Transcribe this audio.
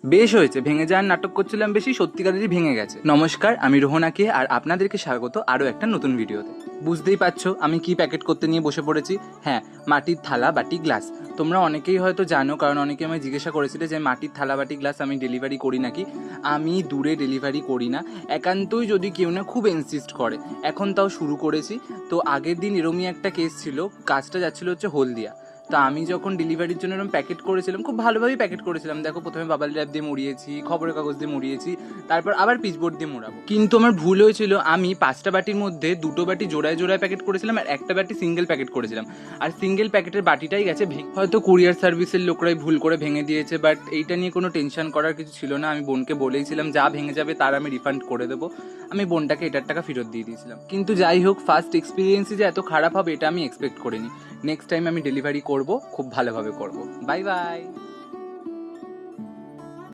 বেশ হয়েছে, ভেঙে যাওয়ার নাটক করছিলাম বেশি, সত্যিকারেরই ভেঙে গেছে। নমস্কার, আমি রোহনাকে আর আপনাদেরকে স্বাগত আরও একটা নতুন ভিডিওতে। বুঝতেই পারছো আমি কি প্যাকেট করতে নিয়ে বসে পড়েছি। হ্যাঁ, মাটির থালা বাটি গ্লাস। তোমরা অনেকেই হয়তো জানো, কারণ অনেকে আমায় জিজ্ঞাসা করেছিলে যে মাটির থালা বাটি গ্লাস আমি ডেলিভারি করি নাকি। আমি দূরে ডেলিভারি করি না, একান্তই যদি কেউ না খুব ইনসিস্ট করে। এখন তাও শুরু করেছি। তো আগের দিন এরমই একটা কেস ছিল, কাজটা যাচ্ছিল হচ্ছে হলদিয়া। তো আমি যখন ডেলিভারির জন্য এরকম প্যাকেট করেছিলাম, খুব ভালোভাবেই প্যাকেট করেছিলাম। দেখো, প্রথমে বাবাল র্যাপ দিয়ে মুড়িয়েছি, খবরের কাগজ দিয়ে মুড়িয়েছি, তারপর আবার পিচবোর্ড দিয়ে মোড়াবো। কিন্তু আমার ভুল হয়েছিল, আমি 5টা বাটির মধ্যে 2টো বাটি জোড়ায় জোড়ায় প্যাকেট করেছিলাম আর একটা বাটি সিঙ্গেল প্যাকেট করেছিলাম। আর সিঙ্গেল প্যাকেটের বাটিটাই গেছে হয়তো কুরিয়ার সার্ভিসের লোকরাই ভুল করে ভেঙে দিয়েছে, বাট এইটা নিয়ে কোনো টেনশন করার কিছু ছিল না। আমি বোনকে বলেইছিলাম যা ভেঙে যাবে তার আমি রিফান্ড করে দেবো। আমি বোনটাকে এটার টাকা ফেরত দিয়ে দিয়েছিলাম। কিন্তু যাই হোক, ফার্স্ট এক্সপিরিয়েন্সই যে এত খারাপ হবে এটা আমি এক্সপেক্ট করিনি। নেক্সট টাইম আমি ডেলিভারি করব, খুব ভালোভাবে করব। Bye bye.